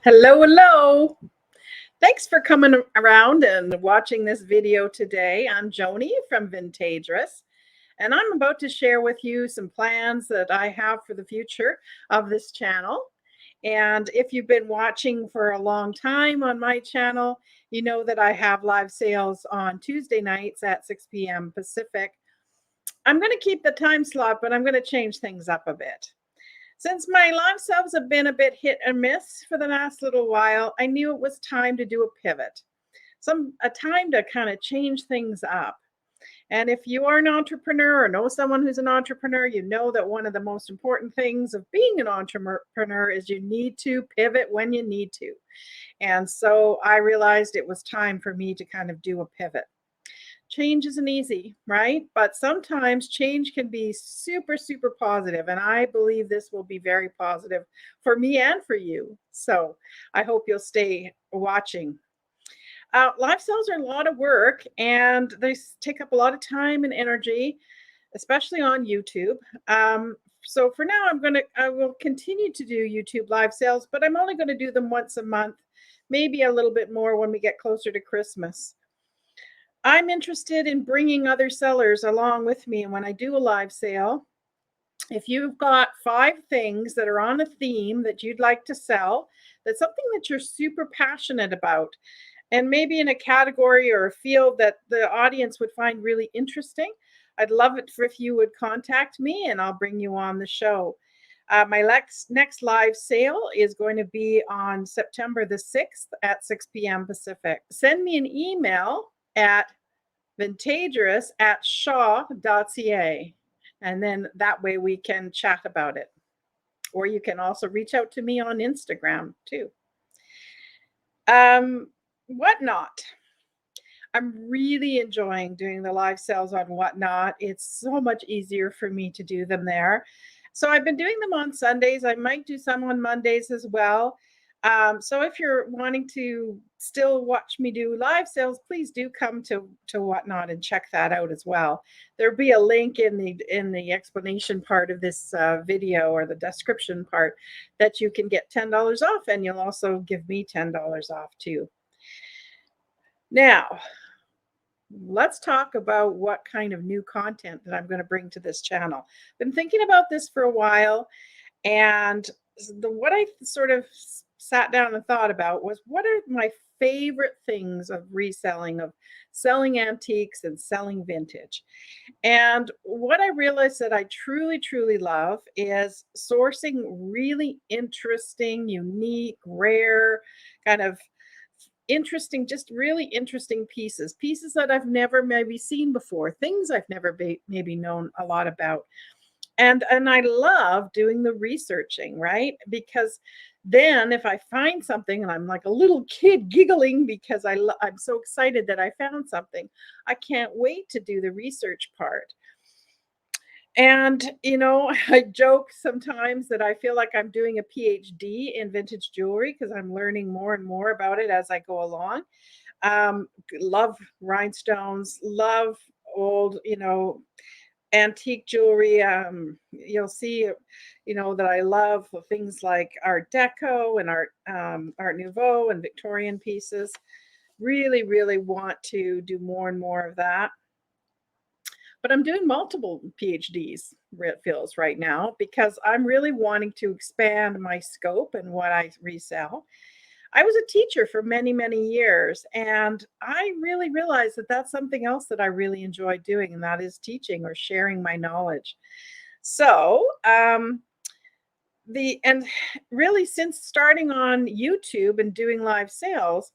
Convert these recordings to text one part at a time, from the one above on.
Hello, hello. Thanks for coming around and watching this video today. I'm Joni from Vintagerous, and I'm about to share with you some plans that I have for the future of this channel. And if you've been watching for a long time on my channel, you know that I have live sales on Tuesday nights at 6 p.m. Pacific. I'm going to keep the time slot, but I'm going to change things up a bit. Since my live subs have been a bit hit and miss for the last little while, I knew it was time to do a pivot, a time to kind of change things up. And if you are an entrepreneur or know someone who's an entrepreneur, you know that one of the most important things of being an entrepreneur is you need to pivot when you need to. And so I realized it was time for me to kind of do a pivot. Change isn't easy, right? But sometimes change can be super, super positive. And I believe this will be very positive for me and for you. So I hope you'll stay watching. Live sales are a lot of work and they take up a lot of time and energy, especially on YouTube. So for now, I will continue to do YouTube live sales, but I'm only going to do them once a month, maybe a little bit more when we get closer to Christmas. I'm interested in bringing other sellers along with me. And when I do a live sale, if you've got 5 things that are on a theme that you'd like to sell, that's something that you're super passionate about, and maybe in a category or a field that the audience would find really interesting, I'd love it if you would contact me and I'll bring you on the show. My next live sale is going to be on September the 6th at 6 p.m. Pacific. Send me an email at vintagerous@shaw.ca. And then that way we can chat about it. Or you can also reach out to me on Instagram too. Whatnot. I'm really enjoying doing the live sales on Whatnot. It's so much easier for me to do them there. So I've been doing them on Sundays. I might do some on Mondays as well. So if you're wanting to still watch me do live sales, please do come to Whatnot and check that out as well. There'll be a link in the explanation part of this video, or the description part, that you can get $10 off, and you'll also give me $10 off too. Now, let's talk about what kind of new content that I'm going to bring to this channel. Been thinking about this for a while, and what I sort of sat down and thought about was, what are my favorite things of reselling, of selling antiques and selling vintage? And what I realized that I truly, truly love is sourcing really interesting, unique, rare, kind of interesting, just really interesting pieces that I've never maybe seen before, things I've never maybe known a lot about. And I love doing the researching, right? Because then if I find something and I'm like a little kid giggling because I'm so excited that I found something, I can't wait to do the research part. And, I joke sometimes that I feel like I'm doing a PhD in vintage jewelry because I'm learning more and more about it as I go along. Love rhinestones, love old, antique jewelry. You'll see, that I love things like Art Deco and Art Nouveau and Victorian pieces. Really, really want to do more and more of that. But I'm doing multiple PhDs, it feels right now, because I'm really wanting to expand my scope and what I resell. I was a teacher for many, many years, and I really realized that that's something else that I really enjoy doing, and that is teaching or sharing my knowledge. So, and really, since starting on YouTube and doing live sales,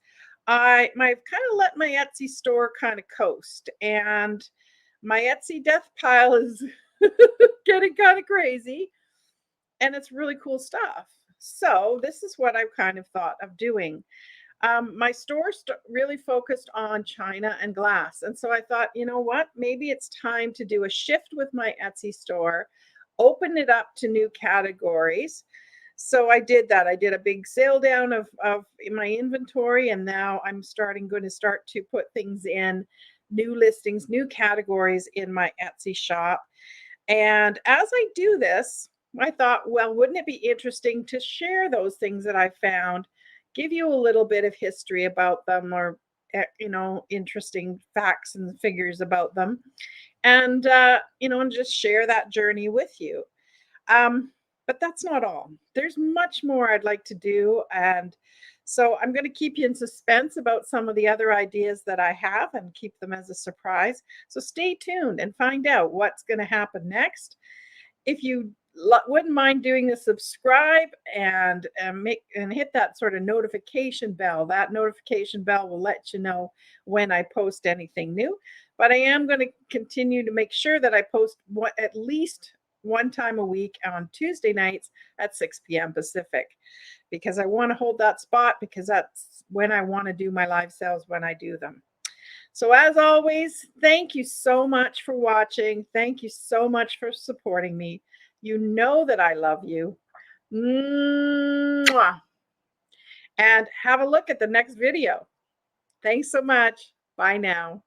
I've kind of let my Etsy store kind of coast, and my Etsy death pile is getting kind of crazy, and it's really cool stuff. So this is what I've kind of thought of doing. My store really focused on china and glass. And so I thought, you know what, maybe it's time to do a shift with my Etsy store, open it up to new categories. So I did that. I did a big sale down of my inventory, and now I'm going to start to put things in, new listings, new categories in my Etsy shop. And as I do this, I thought, well, wouldn't it be interesting to share those things that I found, give you a little bit of history about them, or interesting facts and figures about them, and and just share that journey with you. Um, but that's not all. There's much more I'd like to do. And so I'm going to keep you in suspense about some of the other ideas that I have and keep them as a surprise. So stay tuned and find out what's going to happen next. If you wouldn't mind doing a subscribe and make and hit that sort of notification bell. That notification bell will let you know when I post anything new. But I am going to continue to make sure that I post at least one time a week on Tuesday nights at 6 p.m. Pacific, because I want to hold that spot, because that's when I want to do my live sales, when I do them. So, as always, thank you so much for watching. Thank you so much for supporting me. You know that I love you. Mwah. And have a look at the next video. Thanks so much. Bye now.